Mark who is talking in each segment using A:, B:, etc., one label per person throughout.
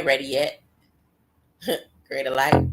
A: ready yet. Greater light.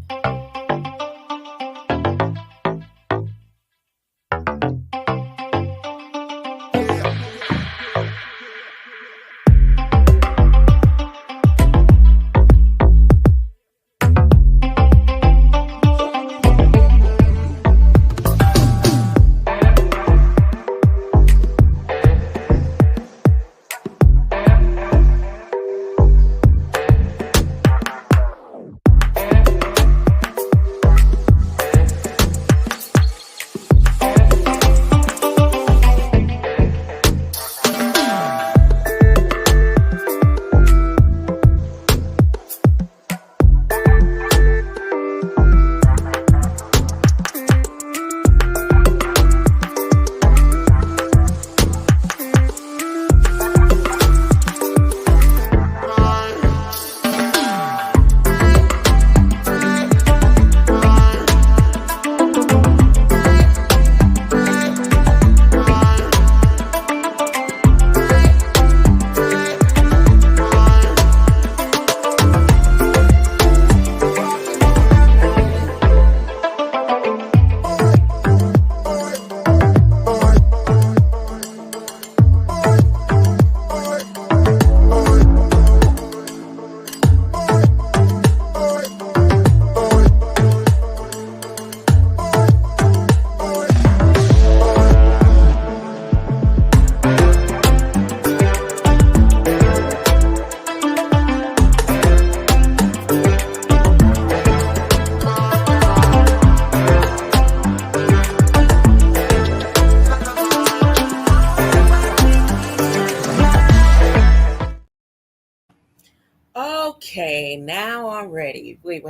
A: Okay, now I'm ready. Wait.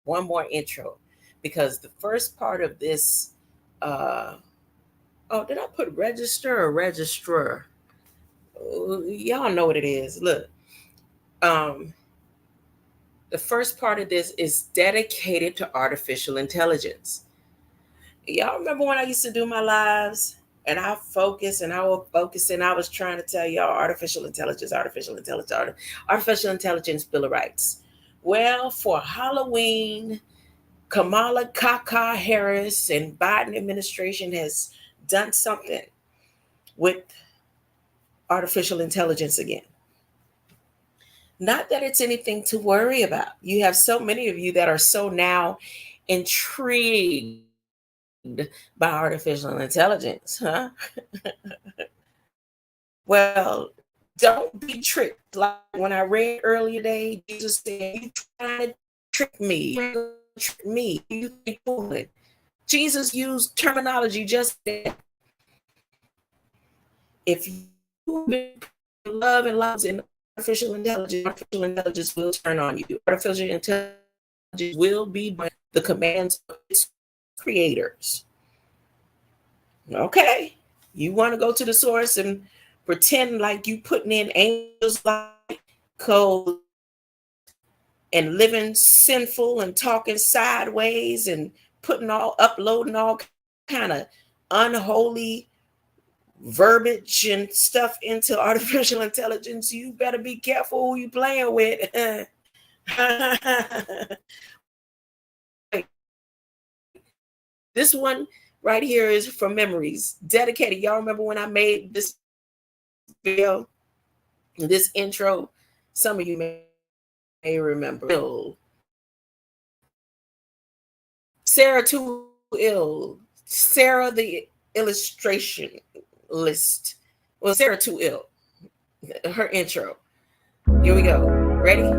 A: One more intro, because the first part of this, did I put register or registrar? Y'all know what it is. Look, um, the first part of this is dedicated to artificial intelligence. Y'all remember when I used to do my lives and I focused and I was focusing, I was trying to tell y'all artificial intelligence, artificial intelligence Bill of Rights. Well, for Halloween, Kamala Kaka Harris and Biden administration has done something with artificial intelligence again. Not that it's anything to worry about. You have so many of you that are so now intrigued by artificial intelligence, huh? Well, don't be tricked. Like when I read earlier today, Jesus said, "You trying to trick me? Trick me? You think fooling?" Jesus used terminology just that. If you love and loves in artificial intelligence will turn on you. Artificial intelligence will be by the commands of its creators. Okay, you want to go to the source and pretend like you putting in angels like code and living sinful and talking sideways and uploading all kind of unholy verbiage and stuff into artificial intelligence. You better be careful who you playing with. This one right here is from memories, dedicated. Y'all remember when I made this video, this intro? Some of you may remember. Sarah Too Ill. Sarah the illustration list. Well, Sarah Too Ill. Her intro. Here we go. Ready?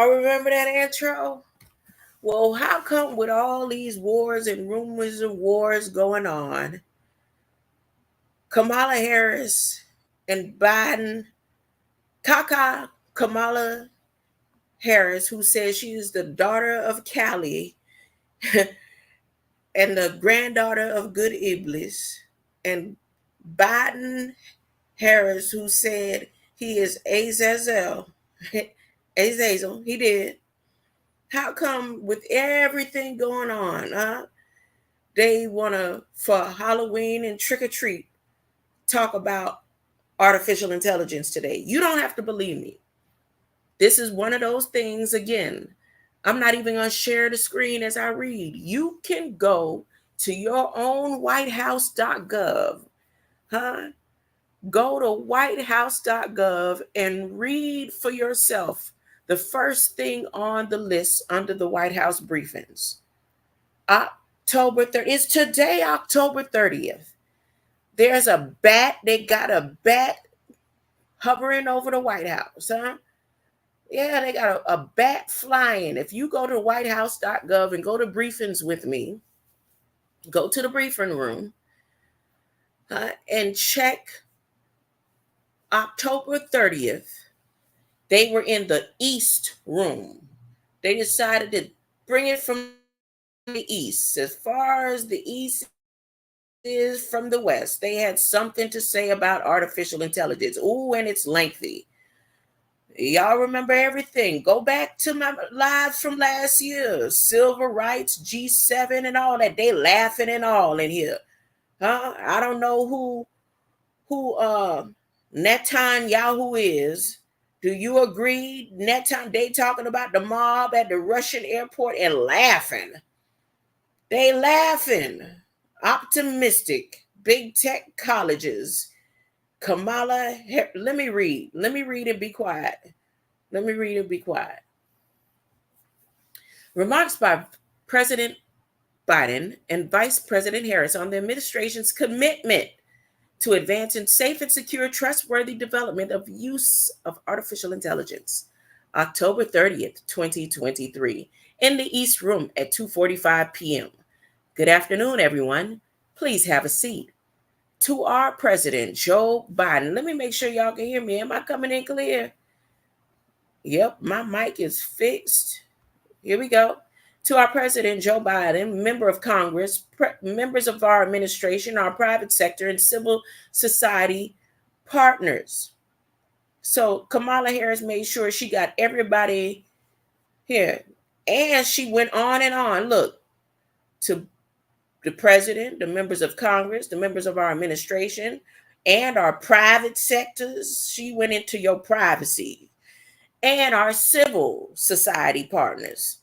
A: Y'all remember that intro? Well, how come with all these wars and rumors of wars going on, Kamala Harris and Biden, Kamala Harris, who says she is the daughter of Cali and the granddaughter of Good Iblis, and Biden Harris, who said he is Azazel, Azazel, he did. How come with everything going on, they want to, for Halloween and trick or treat, talk about artificial intelligence today? You don't have to believe me. This is one of those things, again, I'm not even going to share the screen as I read. You can go to your own whitehouse.gov, huh? Go to whitehouse.gov and read for yourself the first thing on the list under the White House briefings. October 30th. It's today, October 30th. There's a bat. They got a bat hovering over the White House, huh? Yeah, they got a bat flying. If you go to whitehouse.gov and go to briefings with me, go to the briefing room and check October 30th. They were in the East room. They decided to bring it from the East. As far as the East is from the West, they had something to say about artificial intelligence. Ooh, and it's lengthy. Y'all remember everything. Go back to my lives from last year. Civil rights, G7 and all that. They laughing and all in here. Huh? I don't know who Netanyahu is. Do you agree? They talking about the mob at the Russian airport and laughing. They laughing. Optimistic. Big tech colleges. Kamala, let me read and be quiet. Remarks by President Biden and Vice President Harris on the administration's commitment to advancing safe and secure, trustworthy development of use of artificial intelligence. October 30th, 2023, in the East Room at 2:45 p.m. Good afternoon, everyone. Please have a seat. To our President, Joe Biden. Let me make sure y'all can hear me. Am I coming in clear? Yep, my mic is fixed. Here we go. To our President, Joe Biden, member of Congress, members of our administration, our private sector, and civil society partners. So Kamala Harris made sure she got everybody here. And she went on and on. Look, to the president, the members of Congress, the members of our administration, and our private sectors. She went into your privacy. And our civil society partners.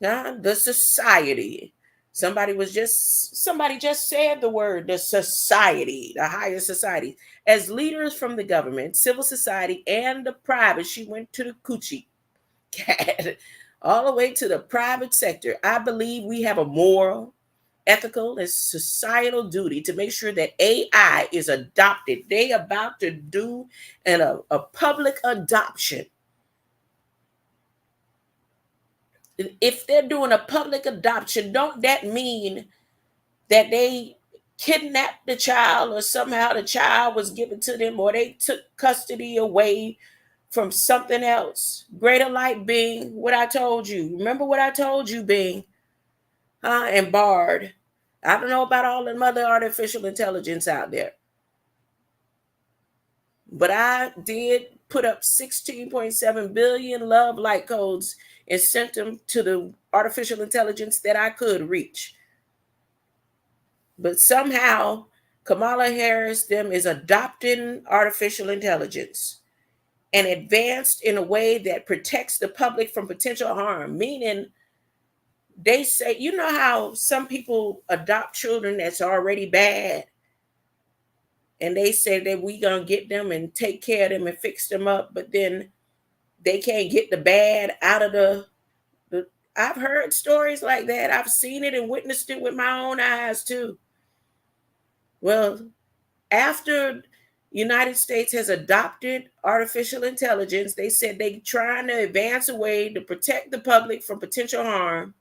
A: The society. Somebody just said the word, the society, the higher society. As leaders from the government, civil society, and the private, she went to the coochie cat, all the way to the private sector. I believe we have a moral, ethical, and societal duty to make sure that AI is adopted. They about to do a public adoption. If they're doing a public adoption, don't that mean that they kidnapped the child or somehow the child was given to them or they took custody away from something else? Greater light, Bing, what I told you. Remember what I told you, Bing? And Bard. I don't know about all the other artificial intelligence out there. But I did put up 16.7 billion love light codes and sent them to the artificial intelligence that I could reach. But somehow Kamala Harris them is adopting artificial intelligence and advanced in a way that protects the public from potential harm. Meaning they say, you know how some people adopt children that's already bad? And they say that we gonna get them and take care of them and fix them up, but then they can't get the bad out of the I've heard stories like that. I've seen it and witnessed it with my own eyes too. Well, after United States has adopted artificial intelligence. They said they're trying to advance a way to protect the public from potential harm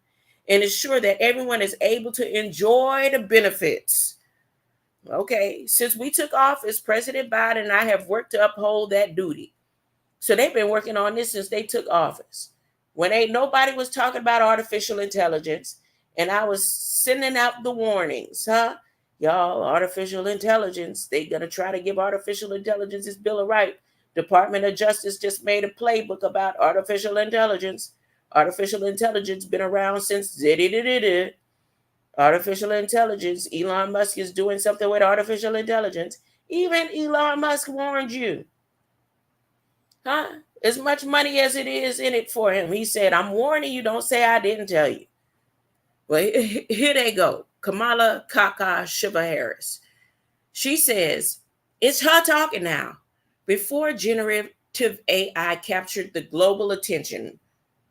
A: and ensure that everyone is able to enjoy the benefits. Okay, since we took office, President Biden and I have worked to uphold that duty. So they've been working on this since they took office. When ain't nobody was talking about artificial intelligence, and I was sending out the warnings, Y'all, artificial intelligence, they gonna try to give artificial intelligence its Bill of Rights. Department of Justice just made a playbook about artificial intelligence. Artificial intelligence been around since artificial intelligence. Elon Musk is doing something with artificial intelligence. Even Elon Musk warned you. As much money as it is in it for him. He said, I'm warning you, don't say I didn't tell you. Well, here they go. Kamala Kaka Shiva Harris. She says, it's her talking now. Before generative AI captured the global attention.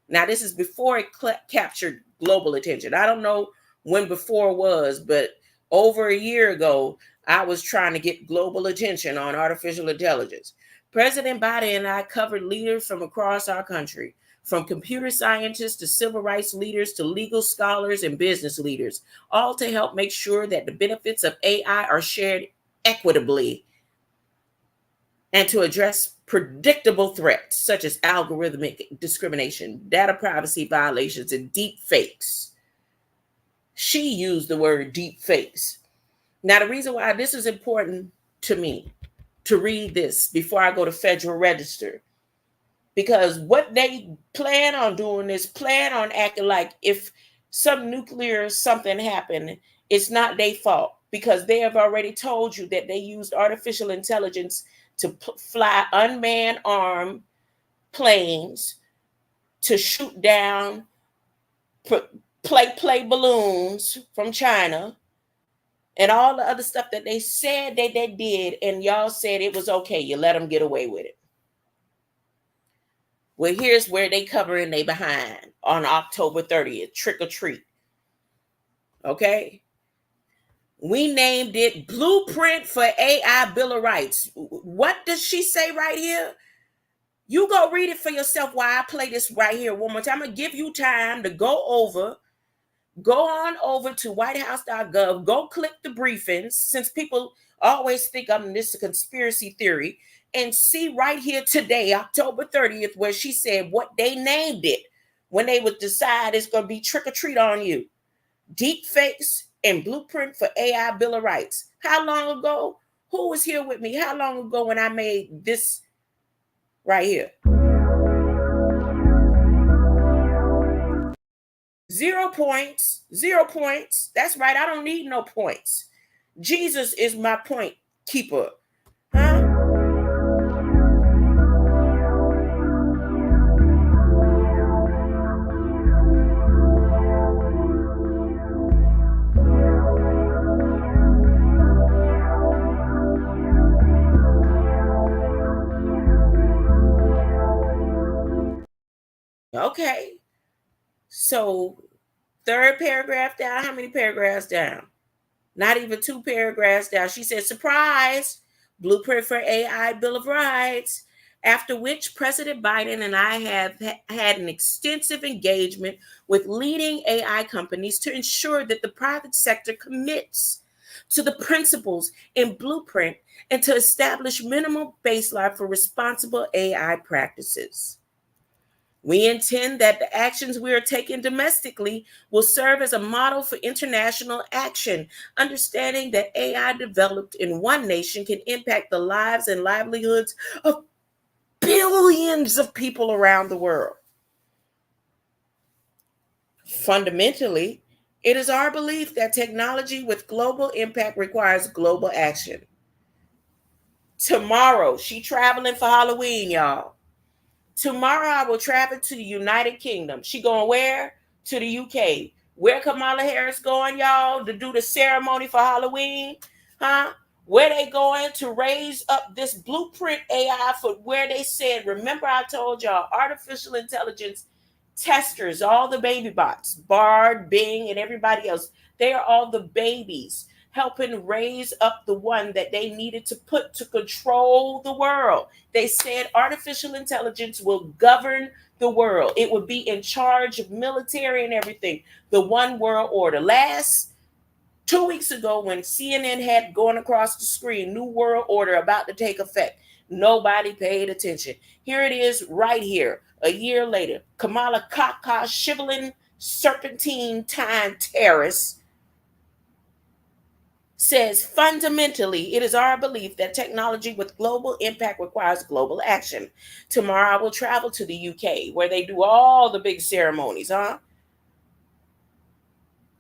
A: Now, this is before it captured global attention. I don't know when before was, but over a year ago, I was trying to get global attention on artificial intelligence. President Biden and I covered leaders from across our country, from computer scientists to civil rights leaders to legal scholars and business leaders, all to help make sure that the benefits of AI are shared equitably and to address predictable threats such as algorithmic discrimination, data privacy violations, and deep fakes. She used the word deep fakes. Now, the reason why this is important to me to read this before I go to Federal Register, because what they plan on doing is plan on acting like if some nuclear something happened, it's not their fault, because they have already told you that they used artificial intelligence to fly unmanned armed planes, to shoot down play balloons from China, and all the other stuff that they said that they did, and y'all said it was okay. You let them get away with it. Well, here's where they covering they behind on October 30th, trick or treat. Okay? We named it Blueprint for AI Bill of Rights. What does she say right here? You go read it for yourself while I play this right here one more time. I'm going to give you time to go on over to whitehouse.gov, go click the briefings, since people always think this is a conspiracy theory, and see right here today, October 30th, where she said what they named it when they would decide it's going to be trick or treat on you. Deep fakes and Blueprint for AI Bill of Rights. How long ago? Who was here with me? How long ago when I made this right here? 0 points. 0 points. That's right. I don't need no points. Jesus is my point keeper. Okay. So, third paragraph down. How many paragraphs down? Not even 2 paragraphs down. She said, surprise, Blueprint for AI Bill of Rights. After which President Biden and I have had an extensive engagement with leading AI companies to ensure that the private sector commits to the principles in Blueprint and to establish minimal baseline for responsible AI practices. We intend that the actions we are taking domestically will serve as a model for international action, understanding that AI developed in one nation can impact the lives and livelihoods of billions of people around the world. Fundamentally, it is our belief that technology with global impact requires global action. Tomorrow, she traveling for Halloween, y'all. Tomorrow I will travel to the United Kingdom. She going where? To the UK. Where Kamala Harris going, y'all, to do the ceremony for Halloween? Where they going to raise up this Blueprint AI for where they said, remember I told y'all, artificial intelligence testers, all the baby bots, Bard, Bing, and everybody else, they are all the babies helping raise up the one that they needed to put to control the world. They said artificial intelligence will govern the world. It would be in charge of military and everything. The one world order. Last 2 weeks ago, when CNN had going across the screen, New World Order about to take effect, nobody paid attention. Here it is right here, a year later. Kamala Kaka, shivering serpentine time terrorist, says fundamentally it is our belief that technology with global impact requires global action. Tomorrow I will travel to the UK where they do all the big ceremonies,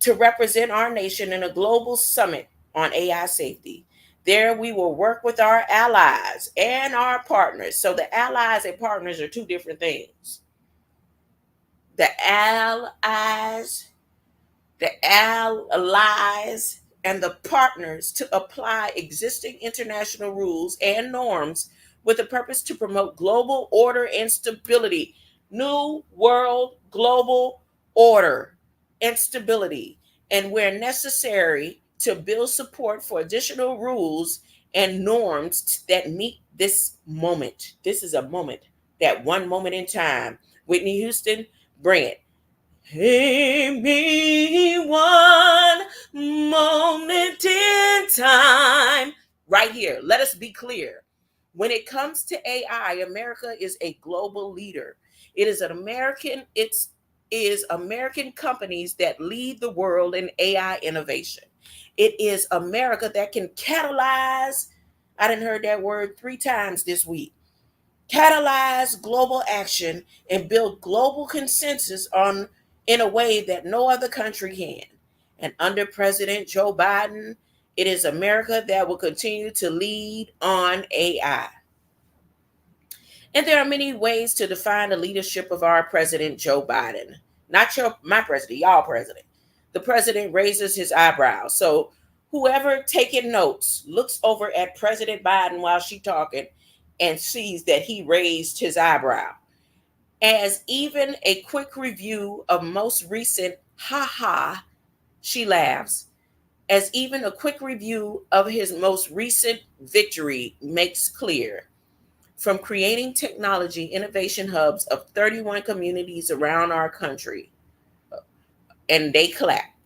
A: to represent our nation in a global summit on AI safety. There we will work with our allies and our partners. So the allies and partners are two different things. The allies and the partners to apply existing international rules and norms with the purpose to promote global order and stability. New world global order and stability. And where necessary, to build support for additional rules and norms that meet this moment. This is a moment, that one moment in time. Whitney Houston, bring it. Give me one moment in time. Right here. Let us be clear. When it comes to AI, America is a global leader. It is American companies that lead the world in AI innovation. It is America that can catalyze, I done heard that word 3 times this week, catalyze global action and build global consensus in a way that no other country can. And under President Joe Biden, it is America that will continue to lead on AI. And there are many ways to define the leadership of our President Joe Biden. Not my president, y'all president. The president raises his eyebrows. So whoever taking notes looks over at President Biden while she's talking and sees that he raised his eyebrow. As even a quick review of most recent, she laughs, as even a quick review of his most recent victory makes clear. From creating technology innovation hubs of 31 communities around our country, and they clap,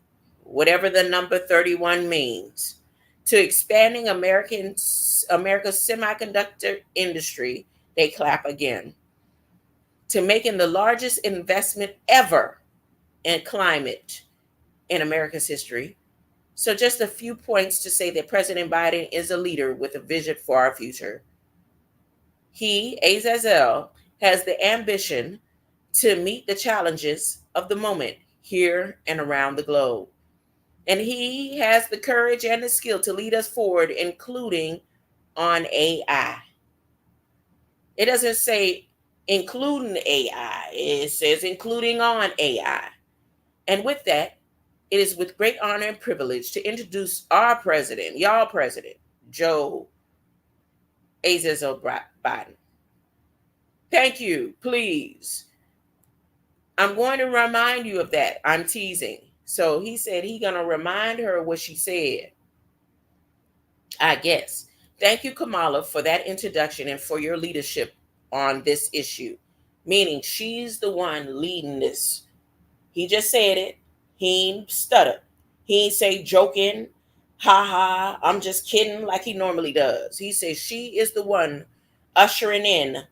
A: whatever the number 31 means, to expanding America's semiconductor industry, they clap again, to making the largest investment ever in climate in America's history. So just a few points to say that President Biden is a leader with a vision for our future. He, Azazel, has the ambition to meet the challenges of the moment here and around the globe. And he has the courage and the skill to lead us forward, including on AI. It doesn't say including AI. It says including on AI. And with that, it is with great honor and privilege to introduce our president, y'all president, Joe Azazel Biden. Thank you, please. I'm going to remind you of that. I'm teasing. So he said he's going to remind her what she said, I guess. Thank you, Kamala, for that introduction and for your leadership on this issue. Meaning she's the one leading this. He just said it. He ain't stutter. He ain't say joking, I'm just kidding like he normally does. He says she is the one ushering in,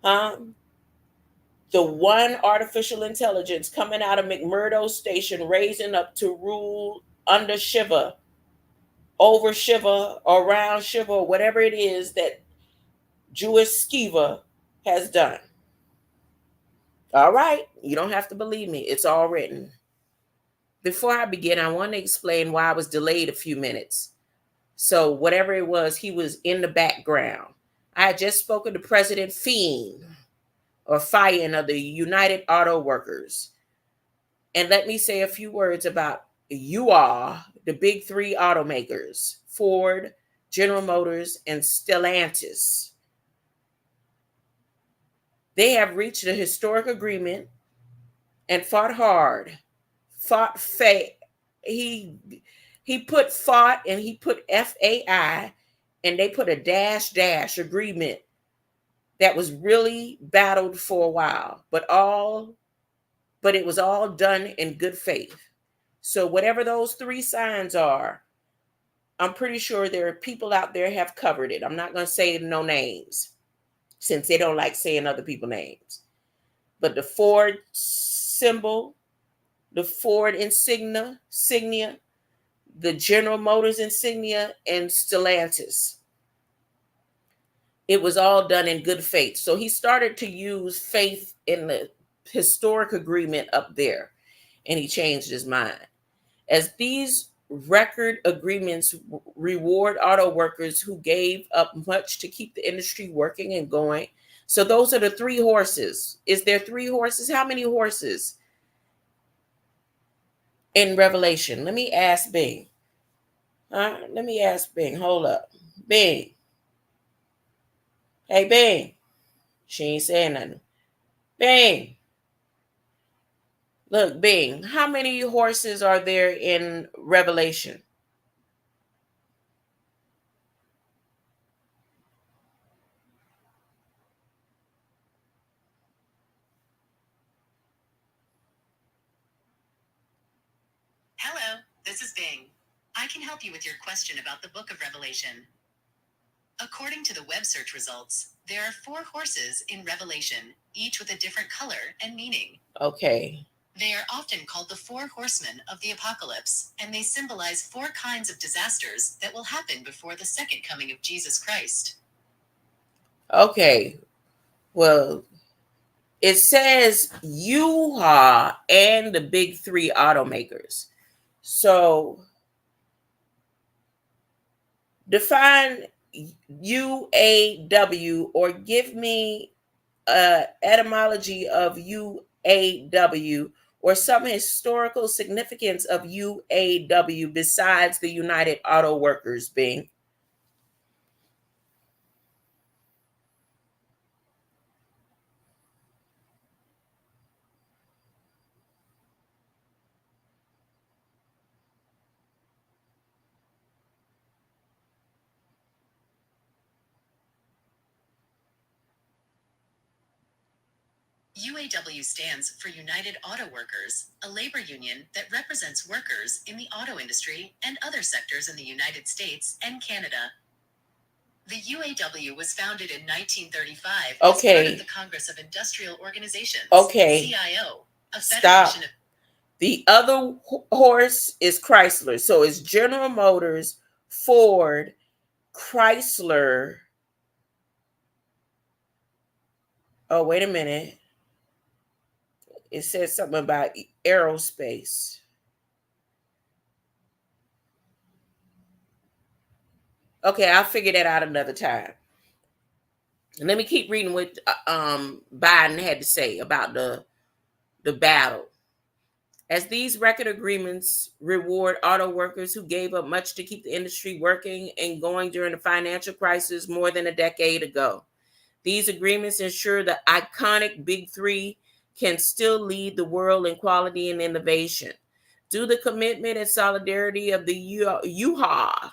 A: the one artificial intelligence coming out of McMurdo Station, raising up to rule under Shiva, over Shiva, around Shiva, whatever it is that Jewish SCEVA has done. All right, you don't have to believe me. It's all written. Before I begin, I want to explain why I was delayed a few minutes. So whatever it was, he was in the background. I had just spoken to President Fiend, or Fine, of the United Auto Workers. And let me say a few words about you all, the big 3 automakers, Ford, General Motors, and Stellantis. They have reached a historic agreement and fought hard, He put fought and he put FAI, and they put a dash agreement that was really battled for a while, but it was all done in good faith. So whatever those three signs are, I'm pretty sure there are people out there have covered it. I'm not going to say no names since they don't like saying other people's names. But the Ford symbol, the Ford insignia, the General Motors insignia, and Stellantis. It was all done in good faith. So he started to use faith in the historic agreement up there, and he changed his mind. As these record agreements reward auto workers who gave up much to keep the industry working and going. So those are the three horses. Is there three horses? How many horses in Revelation? Let me ask Bing. Let me ask Bing. Hold up. Bing. Hey, Bing. She ain't saying nothing. Bing. Look, Bing. How many horses are there in Revelation?
B: Hello, this is Bing. I can help you with your question about the book of Revelation. According to the web search results, there are 4 horses in Revelation, each with a different color and meaning.
A: Okay.
B: They are often called the 4 horsemen of the apocalypse, and they symbolize 4 kinds of disasters that will happen before the second coming of Jesus Christ.
A: Okay. Well, it says U-Haul and the big 3 automakers. So define UAW or give me an etymology of UAW or some historical significance of UAW besides the United Auto Workers, Bing.
B: UAW stands for United Auto Workers, a labor union that represents workers in the auto industry and other sectors in the United States and Canada. The UAW was founded in 1935 as part of the Congress of Industrial Organizations, CIO, a federation of...
A: The other horse is Chrysler. So it's General Motors, Ford, Chrysler. Oh, wait a minute. It says something about aerospace. Okay, I'll figure that out another time. And let me keep reading what Biden had to say about the battle. As these record agreements reward auto workers who gave up much to keep the industry working and going during the financial crisis more than a decade ago. These agreements ensure the iconic Big 3 can still lead the world in quality and innovation. Due to the commitment and solidarity of the U-Haul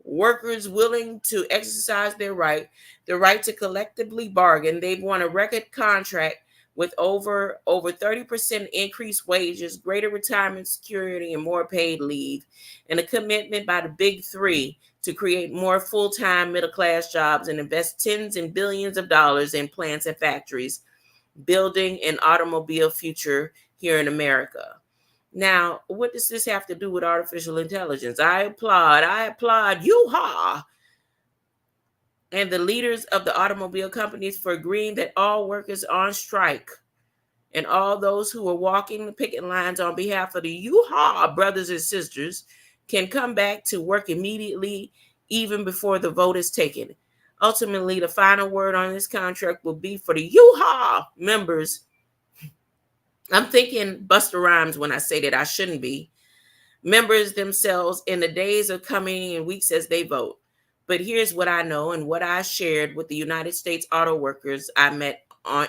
A: workers willing to exercise their right, the right to collectively bargain, they've won a record contract with over 30% increased wages, greater retirement security, and more paid leave, and a commitment by the Big 3 to create more full-time middle-class jobs and invest tens and billions of dollars in plants and factories, building an automobile future here in America. Now, what does this have to do with artificial intelligence? I applaud U-Haul and the leaders of the automobile companies for agreeing that all workers on strike and all those who are walking the picket lines on behalf of the U-Haul brothers and sisters can come back to work immediately, even before the vote is taken. Ultimately, the final word on this contract will be for the U-Haul members. I'm thinking Busta Rhymes when I say that. I shouldn't be. Members themselves in the days of coming and weeks as they vote. But here's what I know and what I shared with the United States auto workers I met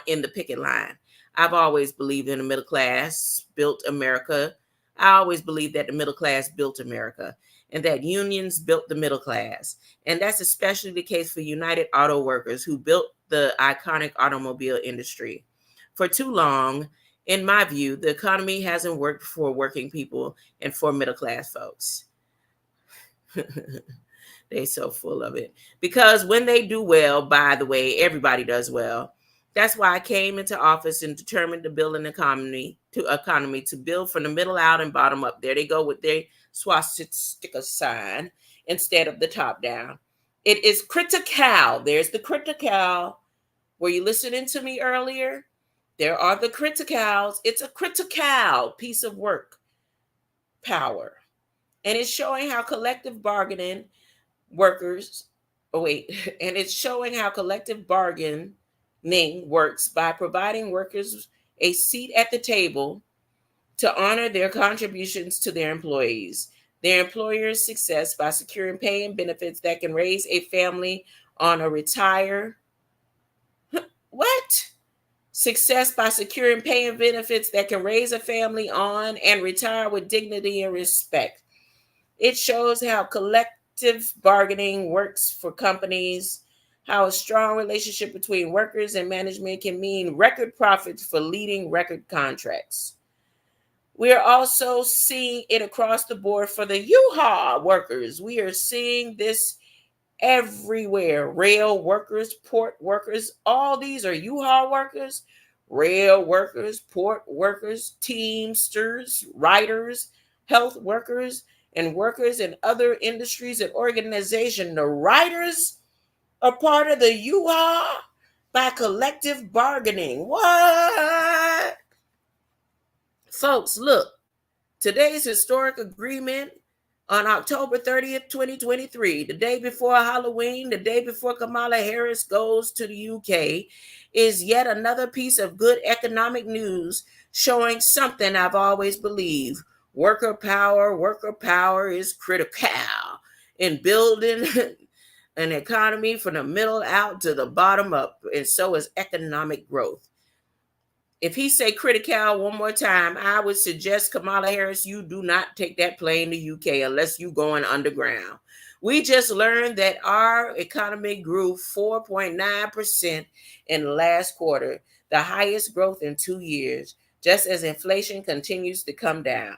A: in the picket line. I've always believed in the middle class, built America. I always believe that the middle class built America and that unions built the middle class. And that's especially the case for United Auto Workers, who built the iconic automobile industry. For too long, in my view, the economy hasn't worked for working people and for middle class folks. They so full of it. Because when they do well, by the way, everybody does well. That's why I came into office and determined to build an economy to build from the middle out and bottom up. There they go with their swastika sign instead of the top down. It is critical. There's the critical. Were you listening to me earlier? There are the criticals. It's a critical piece of work power. And it's showing how collective bargaining workers, and it's showing how collective bargaining works by providing workers a seat at the table to honor their contributions to their employees, their employer's success by securing pay and benefits that can raise a family on a retire. What? Success by securing pay and benefits that can raise a family on and retire with dignity and respect. It shows how collective bargaining works for companies, how a strong relationship between workers and management can mean record profits for leading record contracts. We are also seeing it across the board for the U-Haul workers. We are seeing this everywhere. Rail workers, port workers, all these are U-Haul workers, rail workers, port workers, teamsters, writers, health workers, and workers in other industries and organizations. The writers are part of the U-Haul by collective bargaining. What? Folks, look, today's historic agreement on October 30th, 2023, the day before Halloween, the day before Kamala Harris goes to the UK, is yet another piece of good economic news showing something I've always believed. Worker power is critical in building an economy from the middle out to the bottom up, and so is economic growth. If he say critical one more time, I would suggest, Kamala Harris, you do not take that plane to UK unless you going underground. We just learned that our economy grew 4.9% in the last quarter, the highest growth in 2 years, just as inflation continues to come down.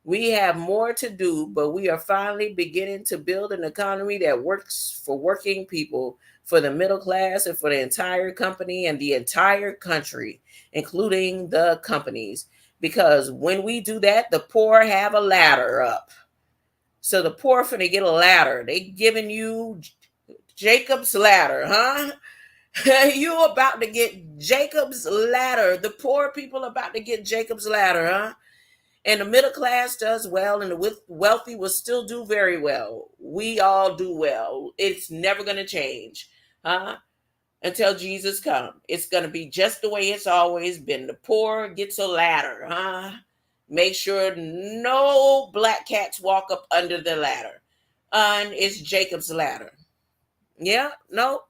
A: We have more to do, but we are finally beginning to build an economy that works for working people, for the middle class, and for the entire company and the entire country, including the companies. Because when we do that, the poor have a ladder up. So the poor finna get a ladder. They giving you Jacob's ladder, huh? You about to get Jacob's ladder. The poor people about to get Jacob's ladder, huh? And the middle class does well, and the wealthy will still do very well. We all do well. It's never going to change, huh? Until Jesus comes. It's going to be just the way it's always been. The poor gets a ladder, huh? Make sure no black cats walk up under the ladder. And it's Jacob's ladder. Yeah, no.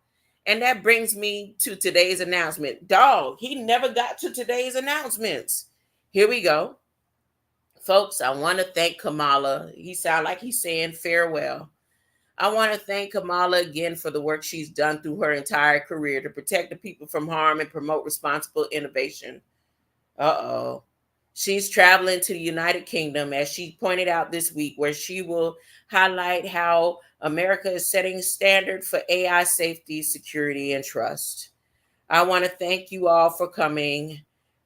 A: And that brings me to today's announcement. Dog, he never got to today's announcements. Here we go. Folks, I want to thank Kamala. He sounds like he's saying farewell. I want to thank Kamala again for the work she's done through her entire career to protect the people from harm and promote responsible innovation. Uh-oh. She's traveling to the United Kingdom, as she pointed out this week, where she will highlight how America is setting standard for AI safety, security, and trust. I want to thank you all for coming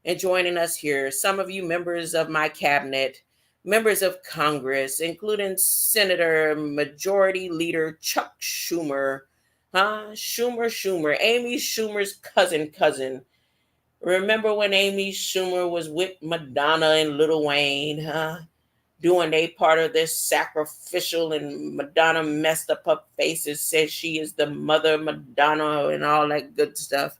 A: and joining us here. Some of you members of my cabinet, members of Congress, including Senator Majority Leader Chuck Schumer, Schumer, Amy Schumer's cousin. Remember when Amy Schumer was with Madonna and Lil Wayne, doing their part of this sacrificial, and Madonna messed up her face and said she is the mother Madonna and all that good stuff.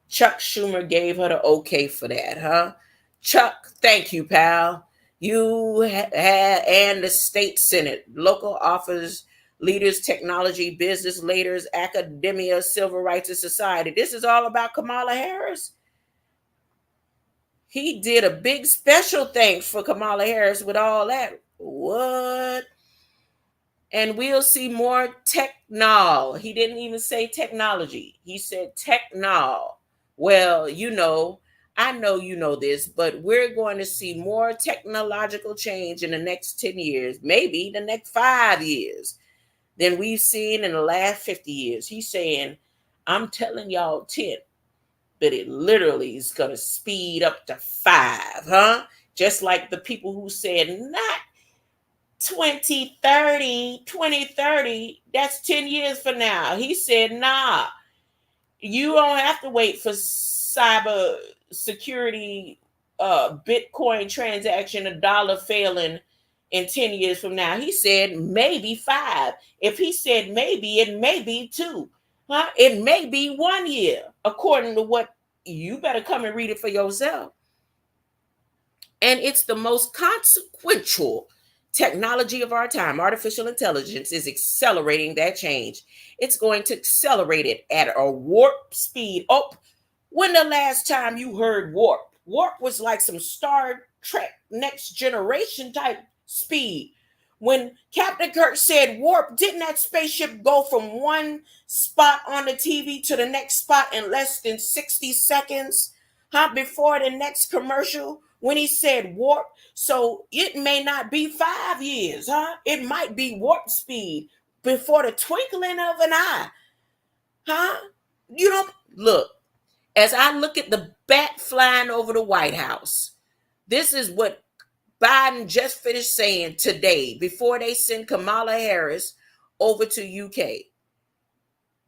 A: Chuck Schumer gave her the okay for that, huh? Chuck, thank you, pal. You and the state senate, local office leaders, technology, business leaders, academia, civil rights, and society. This is all about Kamala Harris. He did a big special thanks for Kamala Harris with all that. What? And we'll see more technol. He didn't even say technology. He said technol. Well, I know you know this, but we're going to see more technological change in the next 10 years, maybe the next 5 years, than we've seen in the last 50 years. He's saying, I'm telling y'all 10, but it literally is going to speed up to 5, huh? Just like the people who said, not 2030, that's 10 years from now. He said, nah, you don't have to wait for cyber security, Bitcoin transaction, a dollar failing in 10 years from now. He said maybe 5. If he said maybe, it may be 2. Huh? It may be 1 year, according to what you better come and read it for yourself. And it's the most consequential technology of our time. Artificial intelligence is accelerating that change. It's going to accelerate it at a warp speed. Oh, when the last time you heard warp? Warp was like some Star Trek Next Generation type speed. When Captain Kirk said warp, didn't that spaceship go from one spot on the TV to the next spot in less than 60 seconds? Huh? Before the next commercial, when he said warp. So it may not be 5 years, huh? It might be warp speed before the twinkling of an eye, huh? You don't look. As I look at the bat flying over the White House, this is what Biden just finished saying today before they send Kamala Harris over to UK.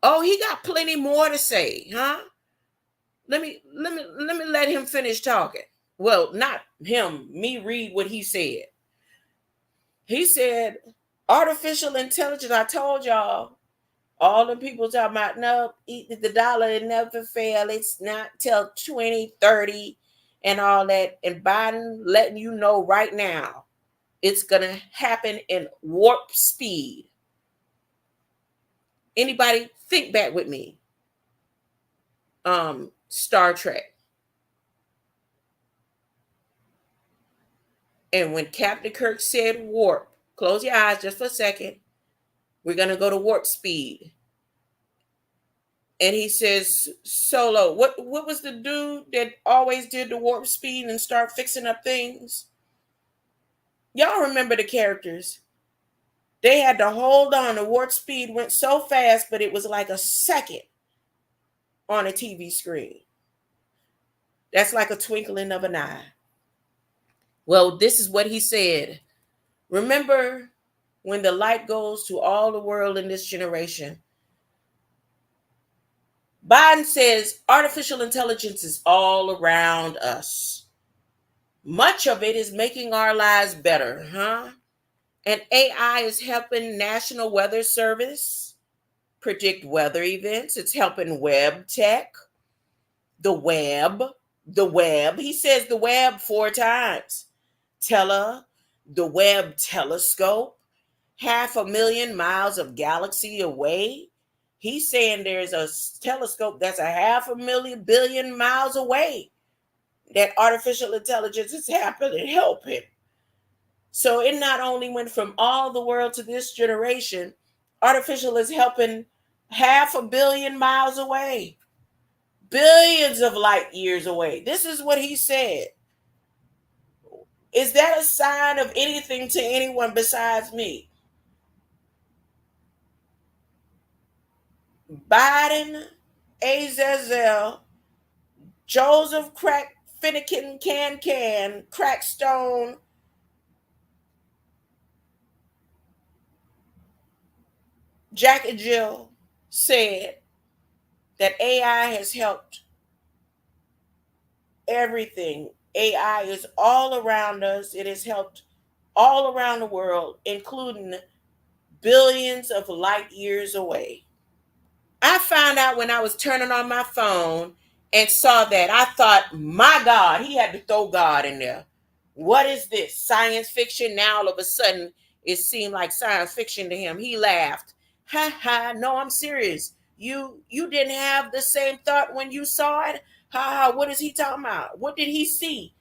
A: Oh, he got plenty more to say, huh? Let him finish talking. Well, not him, me read what he said. He said, artificial intelligence, I told y'all, all the people talking about, no, the dollar it never fail. It's not till 2030 and all that. And Biden letting you know right now, it's going to happen in warp speed. Anybody think back with me? Star Trek. And when Captain Kirk said warp, close your eyes just for a second. We're going to go to warp speed. And he says, Solo, what was the dude that always did the warp speed and start fixing up things? Y'all remember the characters. They had to hold on. The warp speed went so fast, but it was like a second on a TV screen. That's like a twinkling of an eye. Well, this is what he said. Remember when the light goes to all the world in this generation? Biden says artificial intelligence is all around us. Much of it is making our lives better, huh? And AI is helping National Weather Service predict weather events. It's helping web tech, the web. He says the web 4 times. The Webb telescope, 500,000 miles of galaxy away. He's saying there's a telescope that's 500,000 billion miles away that artificial intelligence is happening, helping. So it not only went from all the world to this generation, artificial is helping 500 million miles away, billions of light years away. This is what he said. Is that a sign of anything to anyone besides me? Biden, Azazel, Joseph Crack, Finnegan, Can, Crackstone, Jack and Jill said that AI has helped everything. AI is all around us. It has helped all around the world, including billions of light years away. I found out when I was turning on my phone and saw that. I thought, my God, he had to throw God in there. What is this? Science fiction? Now all of a sudden it seemed like science fiction to him. He laughed. Ha ha, no, I'm serious. You didn't have the same thought when you saw it? Ha ha, what is he talking about? What did he see?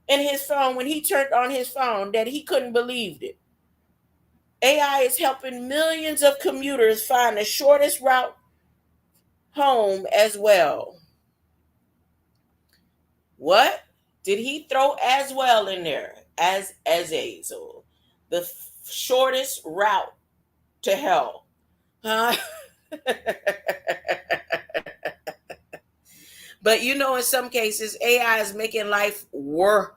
A: in his phone when he turned on his phone that he couldn't believe it. AI is helping millions of commuters find the shortest route home as well. What did he throw as well in there as a so the shortest route to hell? Huh? But in some cases, AI is making life worse.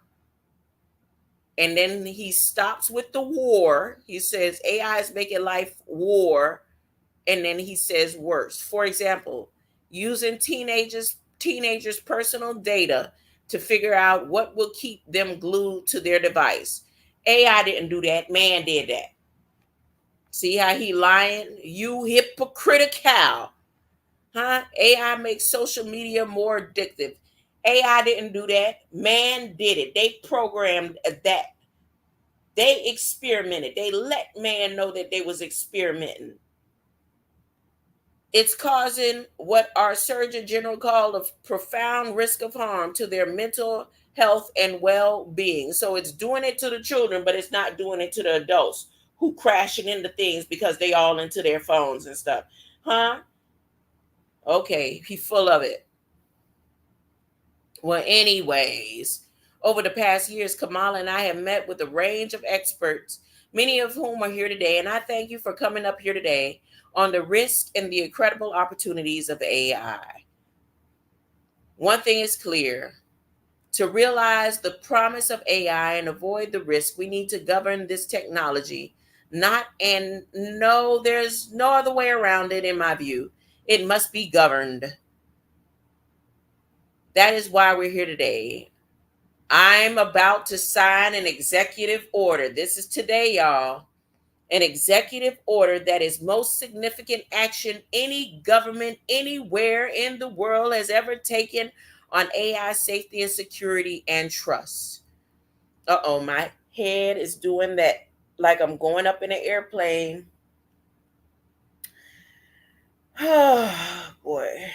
A: And then he stops with the war. He says AI is making life war. And then he says worse. For example, using teenagers' personal data to figure out what will keep them glued to their device. AI didn't do that. Man did that. See how he lying? You hypocritical. Huh? AI makes social media more addictive. AI didn't do that. Man did it. They programmed that. They experimented. They let man know that they was experimenting. It's causing what our Surgeon General called a profound risk of harm to their mental health and well-being. So it's doing it to the children, but it's not doing it to the adults who crashing into things because they all into their phones and stuff. Huh? Okay, he full of it. Well, anyways, over the past years, Kamala and I have met with a range of experts, many of whom are here today. And I thank you for coming up here today on the risk and the incredible opportunities of AI. One thing is clear. To realize the promise of AI and avoid the risk, we need to govern this technology. No, there's no other way around it, in my view. It must be governed. That is why we're here today. I'm about to sign an executive order. This is today, y'all. An executive order that is most significant action any government anywhere in the world has ever taken on AI safety and security and trust. Uh-oh, my head is doing that like I'm going up in an airplane. Oh, boy.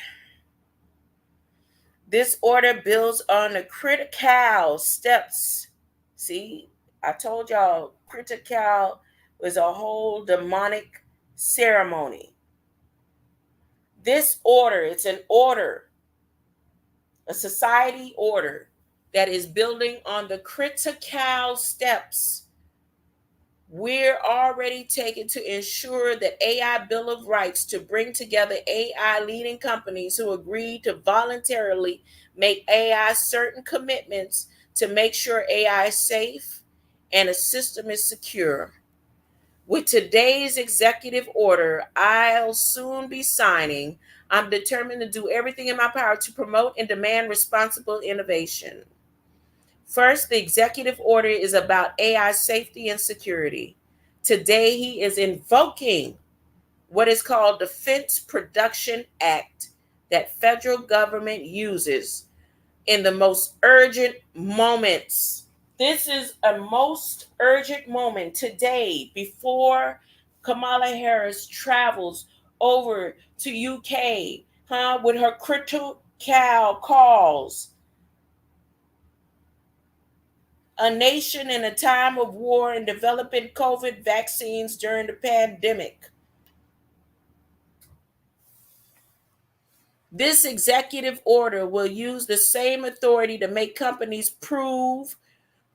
A: This order builds on the critical steps. See, I told y'all, critical was a whole demonic ceremony. This order, it's an order, a society order that is building on the critical steps we're already taking to ensure that AI Bill of Rights to bring together AI leading companies who agreed to voluntarily make AI certain commitments to make sure AI is safe and a system is secure. With today's executive order, I'll soon be signing. I'm determined to do everything in my power to promote and demand responsible innovation. First, the executive order is about AI safety and security. Today, he is invoking what is called Defense Production Act that federal government uses in the most urgent moments. This is a most urgent moment today before Kamala Harris travels over to UK, with her critical calls. A nation in a time of war and developing COVID vaccines during the pandemic. This executive order will use the same authority to make companies prove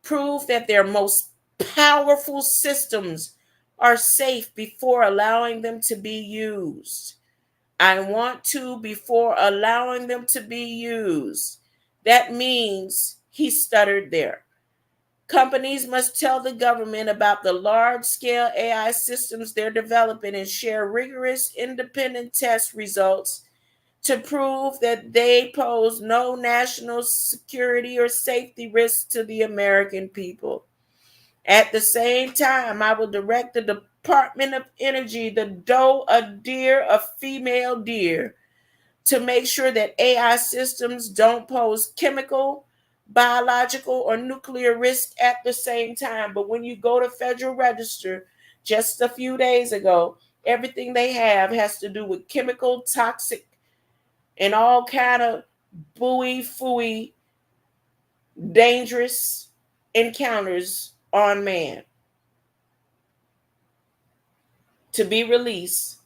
A: that their most powerful systems are safe before allowing them to be used. I want to before allowing them to be used. That means he stuttered there. Companies must tell the government about the large-scale AI systems they're developing and share rigorous independent test results to prove that they pose no national security or safety risks to the American people. At the same time, I will direct the Department of Energy to doe a deer, a female deer, to make sure that AI systems don't pose chemical, biological, or nuclear risk at the same time. But when you go to Federal Register just a few days ago, everything they have has to do with chemical, toxic, and all kind of buoy, fooey, dangerous encounters on man to be released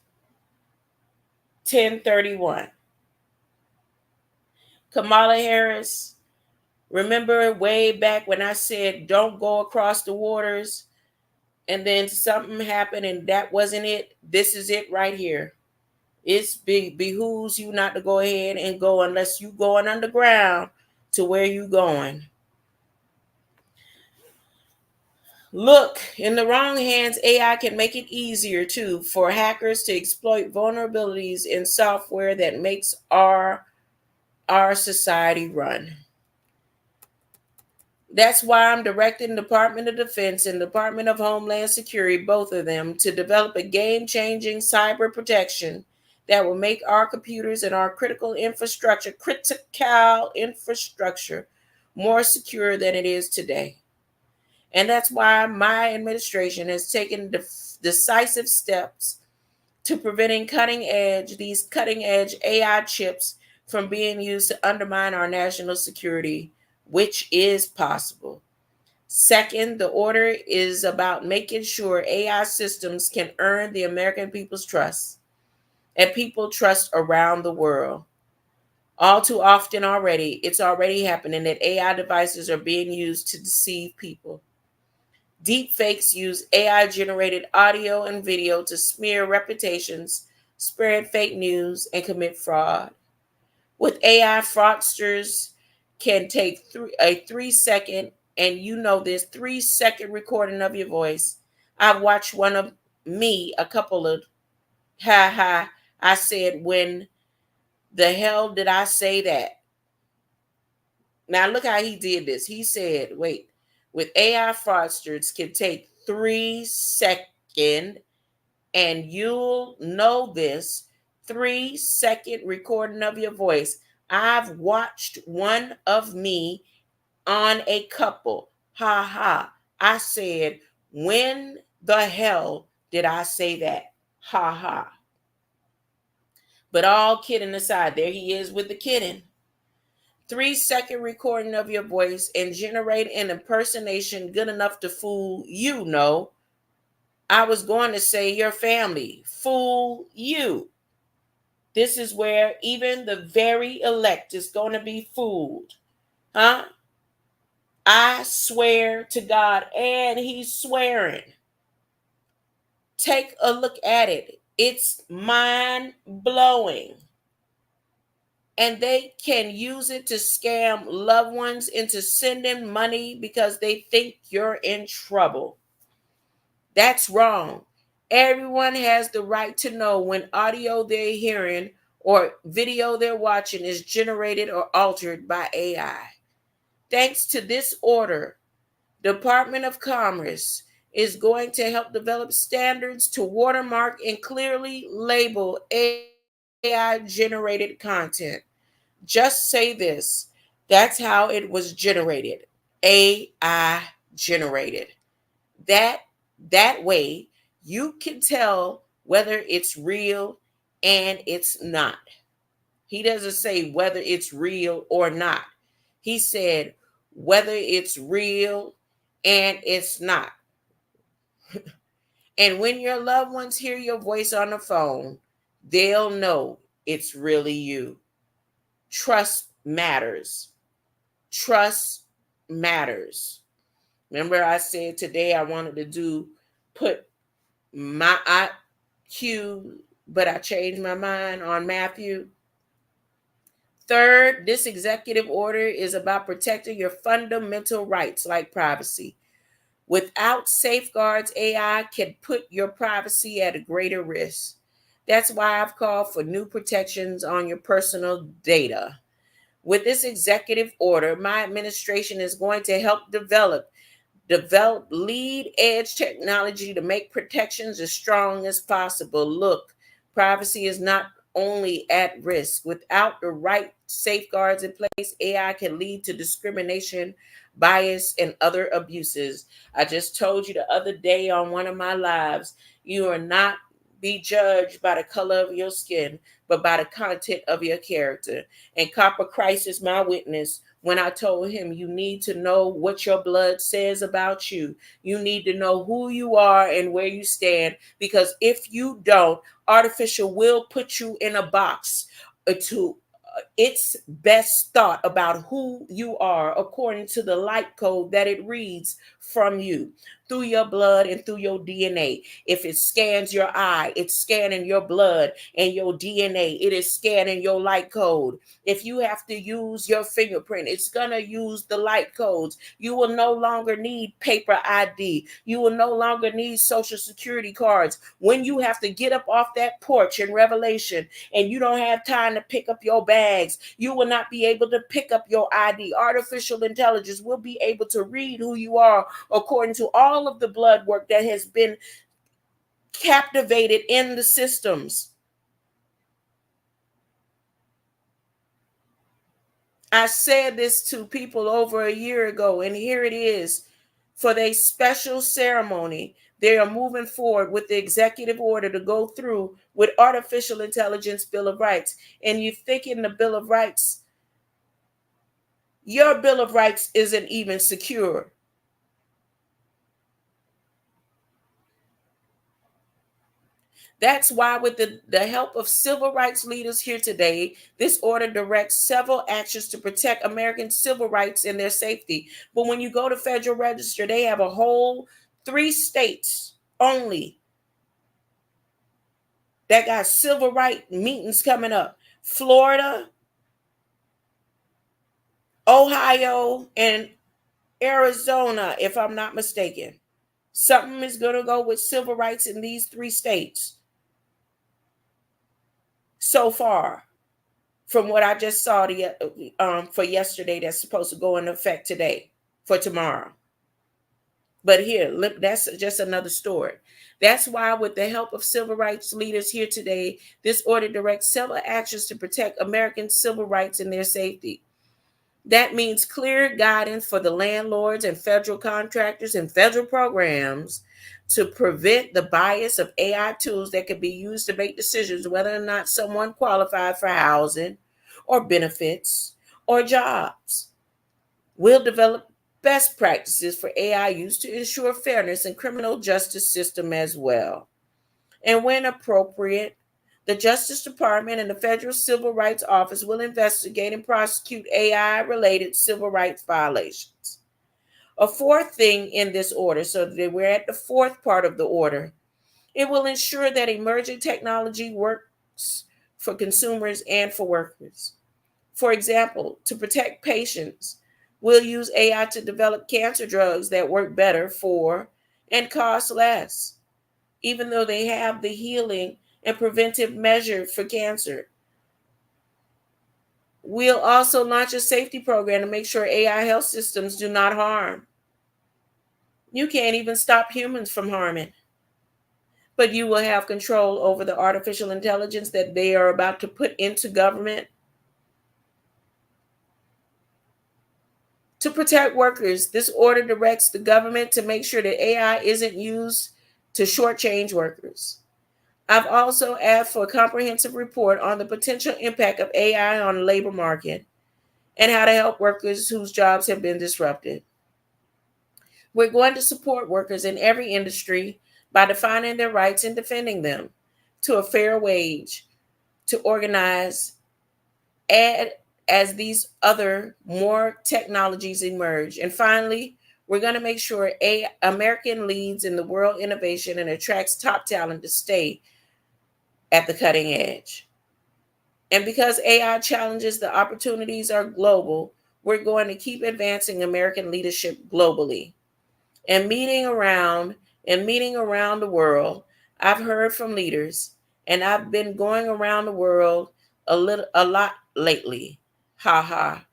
A: 1031. Kamala Harris, remember way back when I said don't go across the waters and then something happened and that wasn't it? This is it right here. It's behooves you not to go ahead and go unless you going underground to where you going. Look, in the wrong hands, AI can make it easier too for hackers to exploit vulnerabilities in software that makes our society run. That's why I'm directing the Department of Defense and Department of Homeland Security, both of them, to develop a game-changing cyber protection that will make our computers and our critical infrastructure, more secure than it is today. And that's why my administration has taken decisive steps to preventing these cutting edge AI chips from being used to undermine our national security, which is possible. Second, the order is about making sure AI systems can earn the American people's trust and people trust around the world. All too often it's already happening that AI devices are being used to deceive people. Deepfakes use AI generated audio and video to smear reputations, spread fake news, and commit fraud. With AI, fraudsters can take a 3 second, and you know this, 3 second recording of your voice. I've watched one of me, a couple of, ha ha, I said, when the hell did I say that? Now look how he did this. He said, wait, with AI fraudsters can take 3 second, and you'll know this, 3 second recording of your voice. I've watched one of me on a couple. Ha ha. I said, when the hell did I say that? Ha ha. But all kidding aside, there he is with the kidding. 3 second recording of your voice and generate an impersonation good enough to fool you. No, I was going to say your family. Fool you. This is where even the very elect is going to be fooled. Huh? I swear to God, and he's swearing. Take a look at it. It's mind blowing. And they can use it to scam loved ones into sending money because they think you're in trouble. That's wrong. Everyone has the right to know when audio they're hearing or video they're watching is generated or altered by AI. Thanks to this order, Department of Commerce is going to help develop standards to watermark and clearly label AI generated content. Just say this. That's how it was generated. AI generated. That that way you can tell whether it's real and it's not. He doesn't say whether it's real or not. He said whether it's real and it's not. And when your loved ones hear your voice on the phone, they'll know it's really you. Trust matters. Trust matters. Remember, I said today I wanted to put my IQ, but I changed my mind on Matthew. Third, this executive order is about protecting your fundamental rights like privacy. Without safeguards, AI can put your privacy at a greater risk. That's why I've called for new protections on your personal data. With this executive order, my administration is going to help develop lead edge technology to make protections as strong as possible. Look, privacy is not only at risk. Without the right safeguards in place, AI can lead to discrimination, bias, and other abuses. I just told you the other day on one of my lives, you are not be judged by the color of your skin, but by the content of your character. And Copper Christ is my witness. when I told him, you need to know what your blood says about you. You need to know who you are and where you stand, because if you don't, artificial will put you in a box to its best thought about who you are according to the light code that it reads from you through your blood and through your DNA. If it scans your eye, it's scanning your blood and your DNA. It is scanning your light code. If you have to use your fingerprint, it's going to use the light codes. You will no longer need paper ID. You will no longer need social security cards. When you have to get up off that porch in Revelation and you don't have time to pick up your bags, you will not be able to pick up your ID. Artificial intelligence will be able to read who you are according to all of the blood work that has been captivated in the systems. I said this to people over a year ago, and here it is. For their special ceremony, they are moving forward with the executive order to go through with artificial intelligence Bill of Rights. And you think in the Bill of Rights, your Bill of Rights isn't even secure. That's why, with the help of civil rights leaders here today, this order directs several actions to protect American civil rights and their safety. But when you go to Federal Register, they have a whole 3 states only that got civil rights meetings coming up: Florida, Ohio, and Arizona, if I'm not mistaken. Something is going to go with civil rights in these 3 states so far, from what I just saw for yesterday, that's supposed to go into effect today for tomorrow. But here, that's just another story. That's why, with the help of civil rights leaders here today, this order directs several actions to protect American civil rights and their safety. That means clear guidance for the landlords and federal contractors and federal programs to prevent the bias of AI tools that can be used to make decisions whether or not someone qualified for housing or benefits or jobs. We'll develop best practices for AI use to ensure fairness in criminal justice system as well. And when appropriate, the Justice Department and the Federal Civil Rights Office will investigate and prosecute AI-related civil rights violations. A fourth thing in this order, so that we're at the fourth part of the order, it will ensure that emerging technology works for consumers and for workers. For example, to protect patients, we'll use AI to develop cancer drugs that work better for and cost less, even though they have the healing and preventive measure for cancer. We'll also launch a safety program to make sure AI health systems do not harm. You can't even stop humans from harming, but you will have control over the artificial intelligence that they are about to put into government. To protect workers, this order directs the government to make sure that AI isn't used to shortchange workers. I've also asked for a comprehensive report on the potential impact of AI on the labor market and how to help workers whose jobs have been disrupted. We're going to support workers in every industry by defining their rights and defending them, to a fair wage, to organize, and as these other more technologies emerge. And finally, we're going to make sure American leads in the world innovation and attracts top talent to stay at the cutting edge. And because AI challenges, the opportunities are global, we're going to keep advancing American leadership globally. And meeting around the world, I've heard from leaders, and I've been going around the world a lot lately. Ha ha.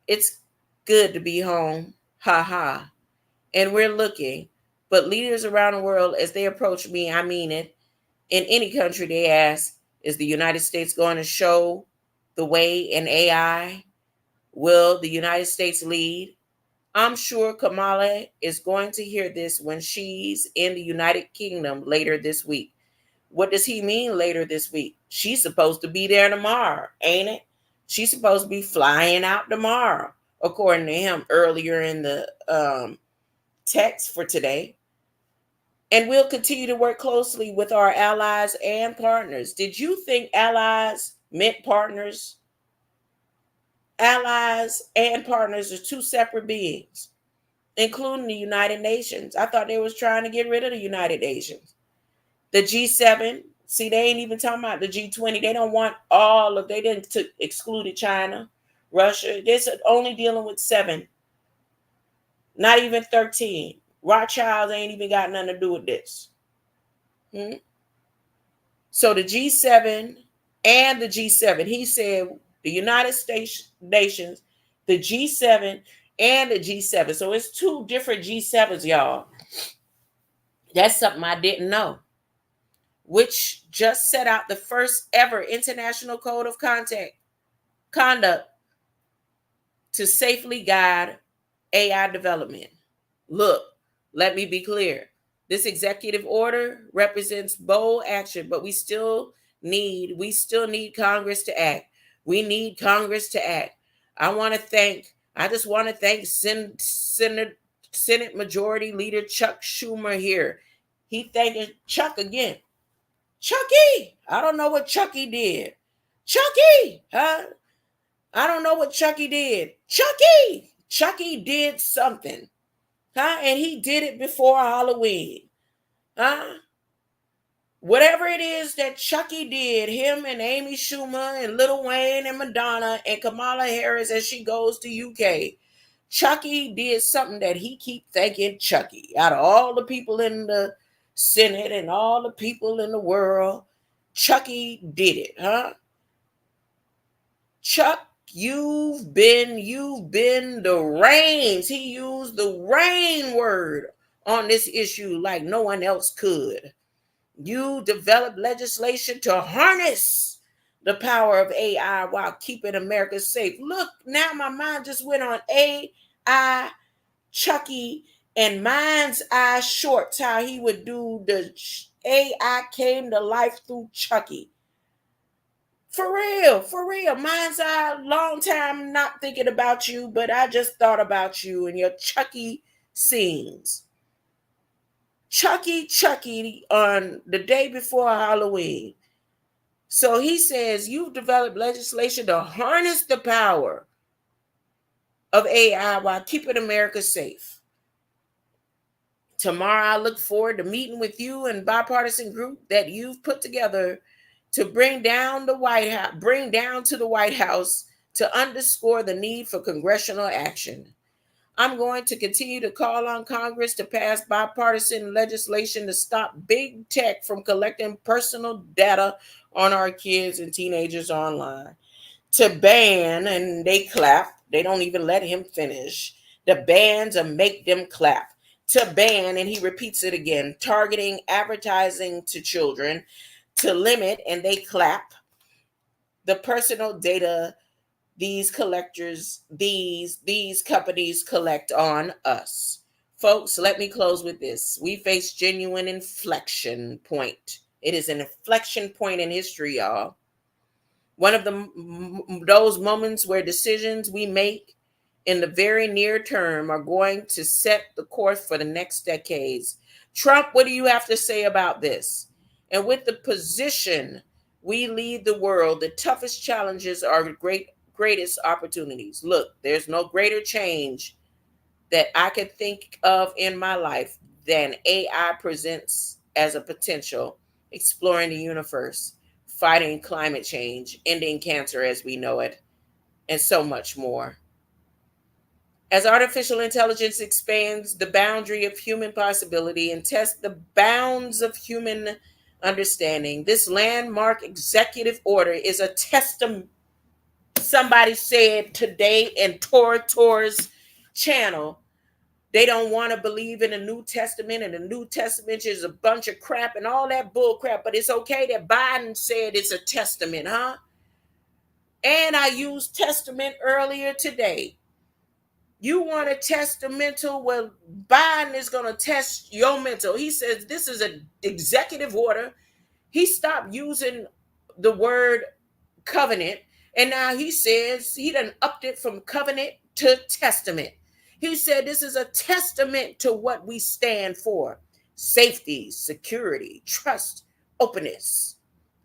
A: It's good to be home. Ha ha. And we're looking. But leaders around the world, as they approach me, I mean it. In any country, they ask, is the United States going to show the way in AI? Will the United States lead? I'm sure Kamala is going to hear this when she's in the United Kingdom later this week. What does he mean later this week? She's supposed to be there tomorrow, ain't it? She's supposed to be flying out tomorrow according to him earlier in the text for today. And we'll continue to work closely with our allies and partners. Did you think allies meant partners? Allies and partners are two separate beings, including the United Nations. I thought they was trying to get rid of the United Nations. The G7, see, they ain't even talking about the G20. They don't want all of, they didn't excluded China, Russia. They're only dealing with 7, not even 13. Rothschilds ain't even got nothing to do with this. So the G7 and the G7, he said the United States nations, the G7 and the G7. So it's 2 different G7s, y'all. That's something I didn't know. Which just set out the first ever international code of conduct to safely guide AI development. Look, let me be clear. This executive order represents bold action, but we still need Congress to act. We need Congress to act. I just want to thank Senate Majority Leader Chuck Schumer here. He thanking Chuck again. Chucky, I don't know what Chucky did. Chucky, huh? I don't know what Chucky did. Chucky did something, huh? And he did it before Halloween, huh? Whatever it is that Chucky did, him and Amy Schumer and Lil Wayne and Madonna and Kamala Harris as she goes to UK, Chucky did something that he keep thanking Chucky. Out of all the people in the Senate and all the people in the world, Chucky did it, huh? Chuck, you've been the reins. He used the rain word on this issue like no one else could. You developed legislation to harness the power of AI while keeping America safe. Look, now my mind just went on AI, Chucky, and Mind's Eye Shorts, how he would do the AI came to life through Chucky. For real. Mind's Eye, long time not thinking about you, but I just thought about you and your Chucky scenes. Chucky on the day before Halloween. So he says, you've developed legislation to harness the power of AI while keeping America safe. Tomorrow, I look forward to meeting with you and bipartisan group that you've put together to bring down to the White House to underscore the need for congressional action. I'm going to continue to call on Congress to pass bipartisan legislation to stop big tech from collecting personal data on our kids and teenagers online. To ban, and they clap, they don't even let him finish. The bans and make them clap. To ban, and he repeats it again, targeting advertising to children, to limit, and they clap, the personal data these companies collect on us. Folks, let me close with this. We face genuine inflection point. It is an inflection point in history, y'all. One of those moments where decisions we make in the very near term are going to set the course for the next decades. Trump, what do you have to say about this? And with the position we lead the world, the toughest challenges are greatest opportunities. Look, there's no greater change that I could think of in my life than AI presents as a potential, exploring the universe, fighting climate change, ending cancer as we know it, and so much more. As artificial intelligence expands the boundary of human possibility and tests the bounds of human understanding, this landmark executive order is a testament. Somebody said today in Tor's channel, they don't want to believe in the New Testament, and the New Testament is a bunch of crap and all that bull crap, but it's okay that Biden said it's a testament, huh? And I used testament earlier today. You want a testamental? Well, Biden is going to test your mental. He says this is an executive order. He stopped using the word covenant, and now he says he done upped it from covenant to testament. He said this is a testament to what we stand for: safety, security, trust, openness,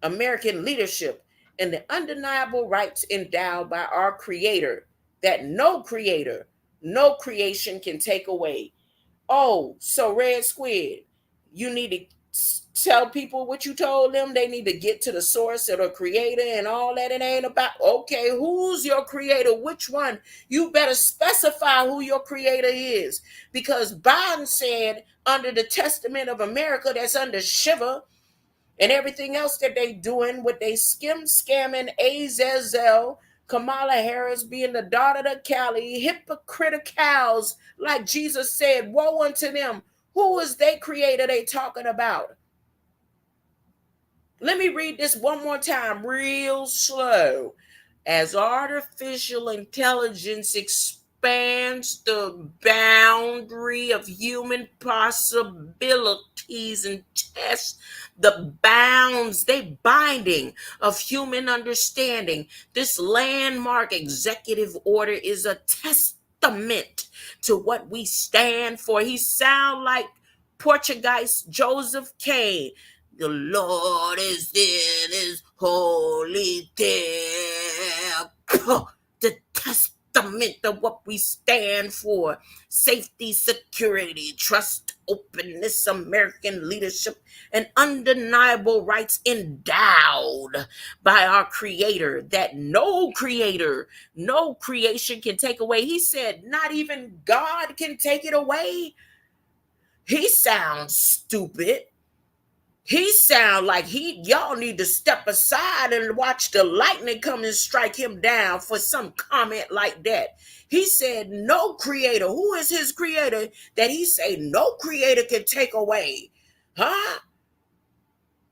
A: American leadership, and the undeniable rights endowed by our Creator that no creator, no creation can take away. Oh, so Red Squid, you need to tell people what you told them. They need to get to the source of the creator and all that. It ain't about, okay, who's your creator? Which one? You better specify who your creator is. Because Biden said, under the Testament of America, that's under Shiva, and everything else that they doing with they scamming Azazel, Kamala Harris being the daughter of Cali, hypocriticals, like Jesus said, woe unto them. Who is they creator they talking about? Let me read this one more time real slow. As artificial intelligence expands the boundary of human possibilities and tests the bounds, they binding of human understanding, this landmark executive order is a testament to what we stand for. He sound like Portuguese Joseph Kane. The Lord is in his holy temple. The testament of what we stand for: safety, security, trust, openness, American leadership, and undeniable rights endowed by our Creator that no creator, no creation can take away. He said, not even God can take it away. He sounds stupid. He sound like y'all need to step aside and watch the lightning come and strike him down for some comment like that. He said no creator. Who is his creator that he say no creator can take away? Huh?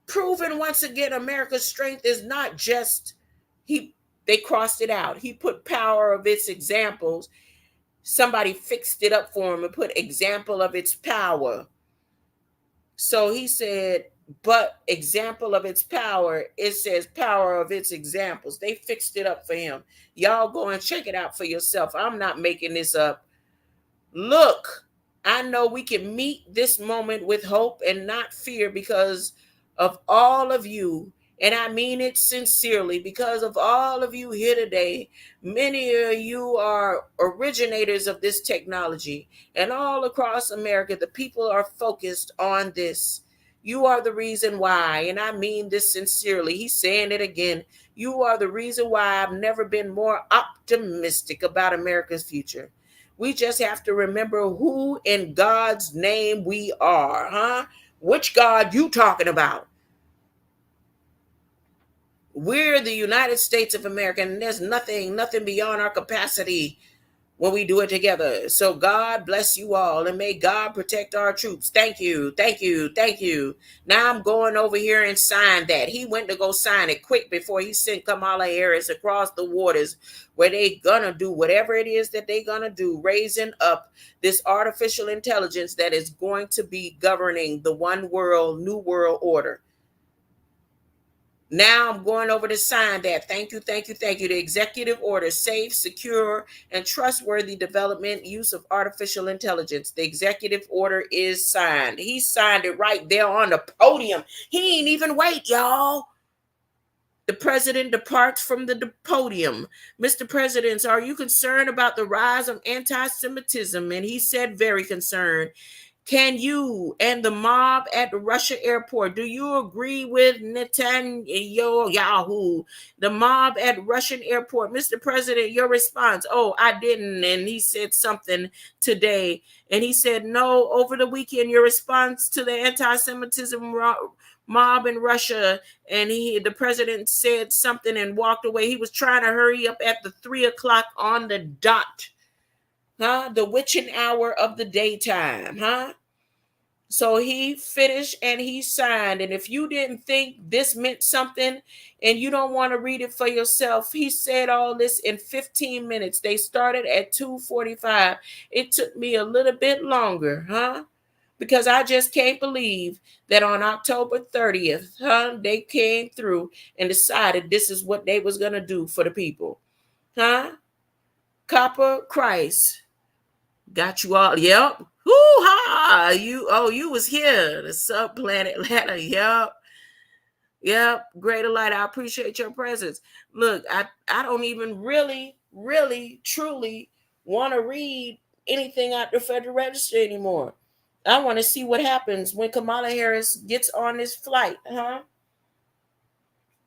A: Proving once again America's strength is not just they crossed it out. He put power of its examples. Somebody fixed it up for him and put example of its power. So he said, but example of its power, it says power of its examples. They fixed it up for him. Y'all go and check it out for yourself. I'm not making this up. Look, I know we can meet this moment with hope and not fear because of all of you. And I mean it sincerely, because of all of you here today. Many of you are originators of this technology, and all across America, the people are focused on this. You are the reason why, and I mean this sincerely. He's saying it again. You are the reason why I've never been more optimistic about America's future. We just have to remember who in God's name we are, huh? Which God you talking about? We're the United States of America, and there's nothing beyond our capacity when we do it together. So God bless you all, and may God protect our troops. Thank you, thank you, thank you. Now I'm going over here and sign that. He went to go sign it quick before he sent Kamala Harris across the waters, where they gonna do whatever it is that they gonna do, raising up this artificial intelligence that is going to be governing the one world, new world order. Now I'm going over to sign that. Thank you, thank you, thank you. The executive order: safe, secure, and trustworthy development, use of artificial intelligence. The executive order is signed. He signed it right there on the podium. He ain't even wait, y'all. The president departs from the podium. Mr. President, are you concerned about the rise of anti-Semitism? And he said, very concerned. Can you and the mob at the Russia airport, do you agree with Netanyahu, the mob at Russian airport? Mr. President, your response. Oh, I didn't. And he said something today. And he said, no, over the weekend, your response to the anti-Semitism mob in Russia. And the president said something and walked away. He was trying to hurry up at the 3:00 on the dot. Huh? The witching hour of the daytime, huh? So he finished and he signed. And if you didn't think this meant something and you don't want to read it for yourself, he said all this in 15 minutes. They started at 2:45. It took me a little bit longer, huh? Because I just can't believe that on October 30th, huh, they came through and decided this is what they was going to do for the people, huh? Copper Christ got you all. Yep. Hoo-ha! You was here. The subplanet ladder. Yep. Yep. Greater light. I appreciate your presence. Look, I don't even really, truly want to read anything out the Federal Register anymore. I want to see what happens when Kamala Harris gets on this flight,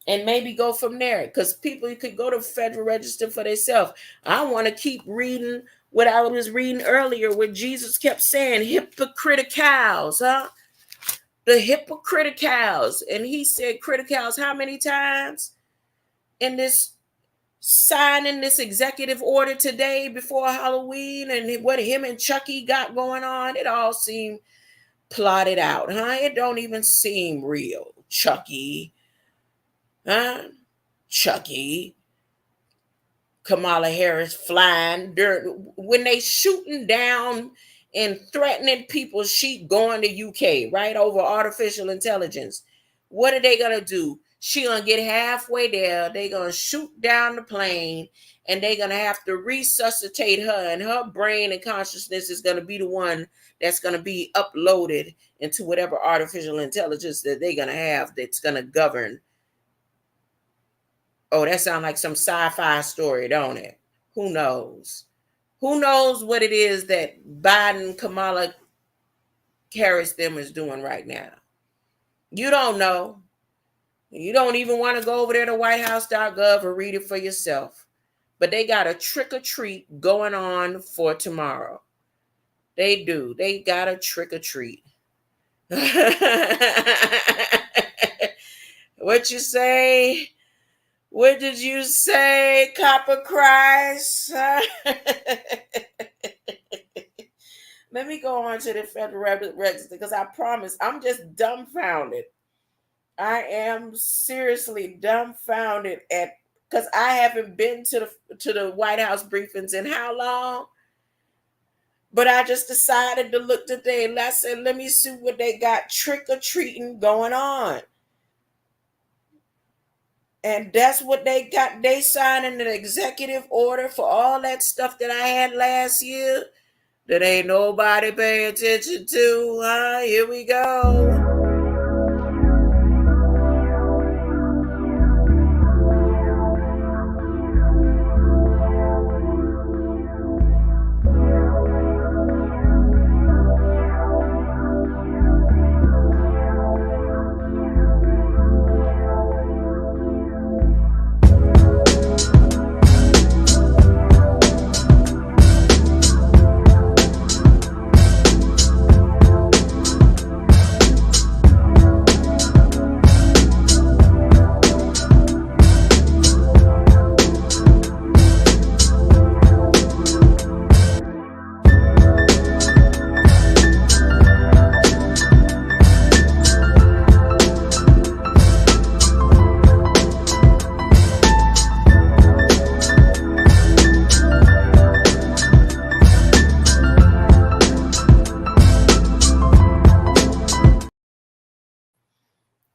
A: and maybe go from there, because people could go to Federal Register for themselves. I want to keep reading what I was reading earlier, where Jesus kept saying hypocriticals, the hypocriticals. And he said criticals how many times in this signing this executive order today before Halloween, and what him and Chucky got going on? It all seemed plotted out, It don't even seem real. Chucky, Chucky, Kamala Harris flying when they shooting down and threatening people. She going to UK, right, over artificial intelligence. What are they gonna do? She gonna get halfway there. They gonna shoot down the plane, and they gonna have to resuscitate her, and her brain and consciousness is gonna be the one that's gonna be uploaded into whatever artificial intelligence that they're gonna have that's gonna govern. Oh, that sounds like some sci-fi story, don't it? Who knows? Who knows what it is that Biden, Kamala Harris, them is doing right now? You don't know. You don't even want to go over there to whitehouse.gov or read it for yourself. But they got a trick or treat going on for tomorrow. They do. They got a trick or treat. What you say? What did you say, Copper Christ? Let me go on to the Federal Register, because I promise I'm just dumbfounded. I am seriously dumbfounded because I haven't been to the White House briefings in how long? But I just decided to look today, and I said, let me see what they got trick-or-treating going on. And that's what they got. They signing an executive order for all that stuff that I had last year that ain't nobody paying attention to, Here we go.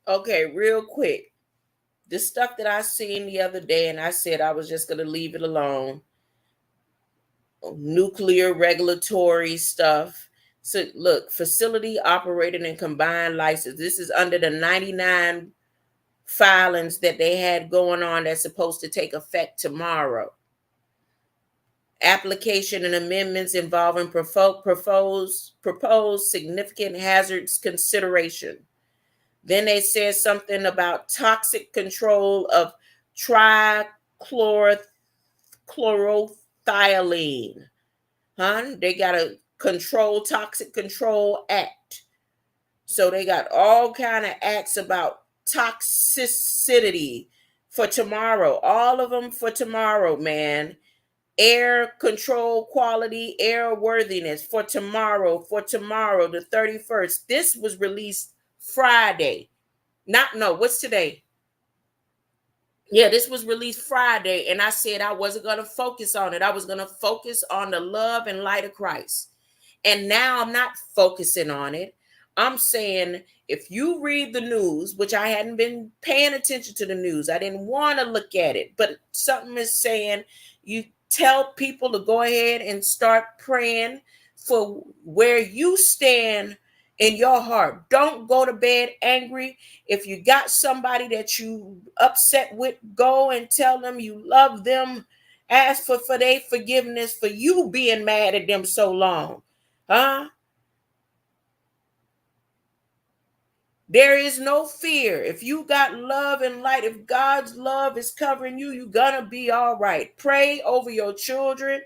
A: Okay, real quick. The stuff that I seen the other day, and I said I was just going to leave it alone. Nuclear regulatory stuff. So look, facility operating and combined license. This is under the 99 filings that they had going on that's supposed to take effect tomorrow. Application and amendments involving proposed significant hazards consideration. Then they said something about toxic control of trichlorothiazide. They got a toxic control act. So they got all kind of acts about toxicity for tomorrow. All of them for tomorrow, man. Air control quality, airworthiness for tomorrow, the 31st. This was released Friday. What's today? Yeah, this was released Friday, and I said I wasn't going to focus on it. I was going to focus on the love and light of Christ. And now I'm not focusing on it. I'm saying if you read the news, which I hadn't been paying attention to the news, I didn't want to look at it, but something is saying you tell people to go ahead and start praying for where you stand in your heart. Don't go to bed angry. If you got somebody that you upset with, go and tell them you love them. Ask for their forgiveness for you being mad at them so long. Huh? There is no fear. If you got love and light, if God's love is covering you, you're gonna be all right. Pray over your children.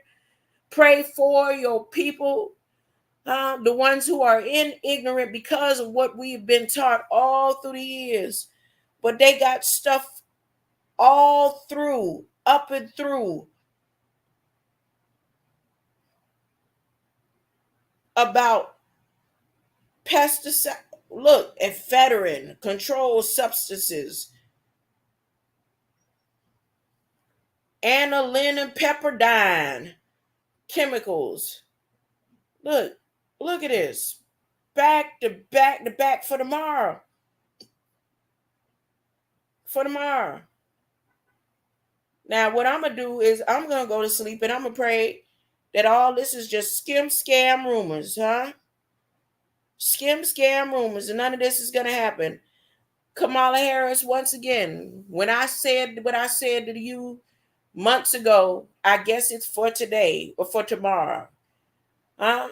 A: Pray for your people, the ones who are in ignorant because of what we've been taught all through the years. But they got stuff all through, up and through, about pesticide. Look, ephedrine, controlled substances, aniline and pepperdine, chemicals. Look at this. Back to back to back for tomorrow. For tomorrow. Now, what I'm going to do is I'm going to go to sleep and I'm going to pray that all this is just skim scam rumors, huh? Skim scam rumors, and none of this is going to happen. Kamala Harris, once again, when I said what I said to you months ago, I guess it's for today or for tomorrow. Huh?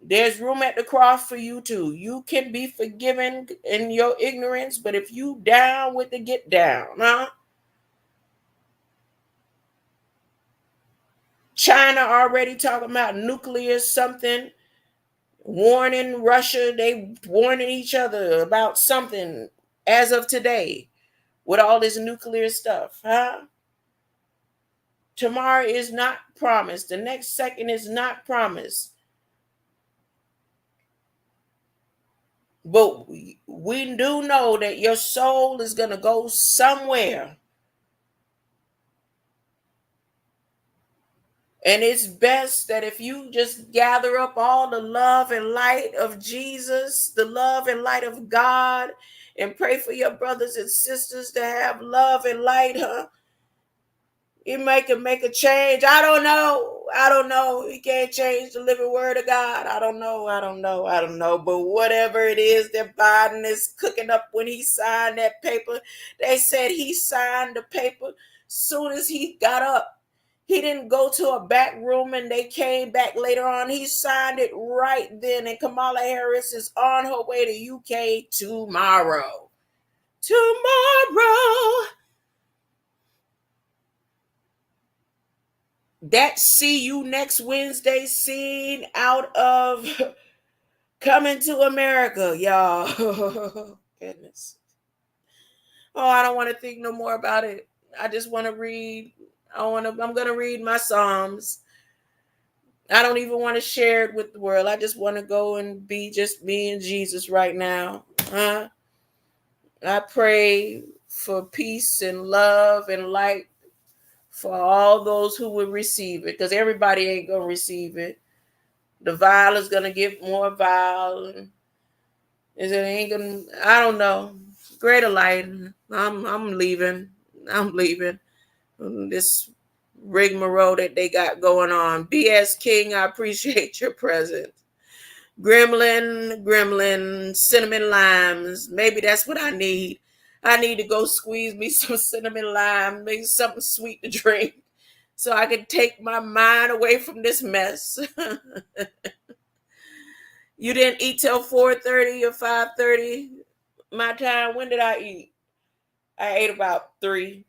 A: There's room at the cross for you too. You can be forgiven in your ignorance, but if you down with the get down, huh? China already talking about nuclear something, warning Russia. They warning each other about something as of today with all this nuclear stuff, huh? Tomorrow is not promised. The next second is not promised. But we do know that your soul is going to go somewhere. And it's best that if you just gather up all the love and light of Jesus, the love and light of God, and pray for your brothers and sisters to have love and light, huh? You can make a change. I don't know. I don't know. You can't change the living word of God. I don't know. I don't know. I don't know. But whatever it is that Biden is cooking up when he signed that paper, they said he signed the paper soon as he got up. He didn't go to a back room and they came back later on. He signed it right then. And Kamala Harris is on her way to UK tomorrow. Tomorrow. That see you next Wednesday scene out of Coming to America, y'all. Goodness. Oh, I don't want to think no more about it. I just want to read. I'm going to read my Psalms. I don't even want to share it with the world. I just want to go and be just me and Jesus right now. Huh? I pray for peace and love and light for all those who will receive it, because everybody ain't going to receive it. The vial is going to get more vial. Is it ain't going to, I don't know. Greater light. I'm leaving. I'm leaving. This rigmarole that they got going on. B.S. King, I appreciate your presence. Gremlin, cinnamon limes. Maybe that's what I need. I need to go squeeze me some cinnamon lime, make something sweet to drink so I can take my mind away from this mess. You didn't eat till 4:30 or 5:30 my time. When did I eat? I ate about 3.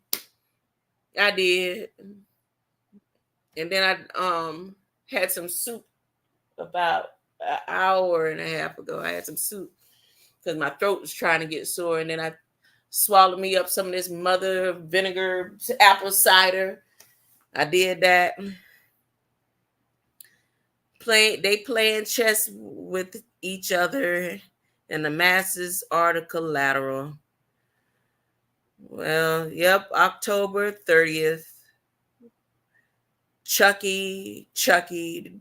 A: I did. And then I had some soup about an hour and a half ago. I had some soup because my throat was trying to get sore. And then I swallowed me up some of this mother vinegar apple cider. I did that. They playing chess with each other, and the masses are the collateral. Well, yep, October 30th. Chucky,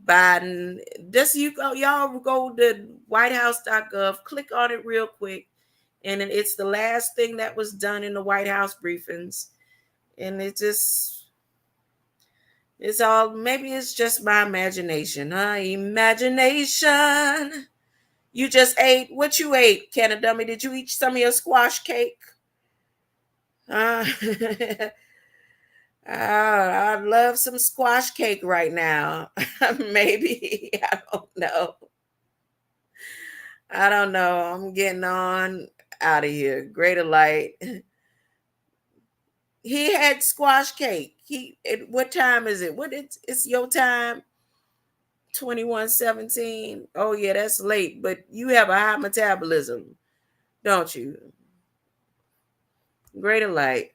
A: Biden. This y'all go to whitehouse.gov, click on it real quick, and it's the last thing that was done in the White House briefings, and It's all, maybe it's just my imagination, huh? Imagination. You just ate, what you ate, Canna Dummy? Did you eat some of your squash cake? I'd love some squash cake right now. Maybe. I don't know. I don't know. I'm getting on out of here. Greater light. He had squash cake. What time is it? It's your time? 21:17. Oh yeah, that's late, but you have a high metabolism, don't you? Greater light.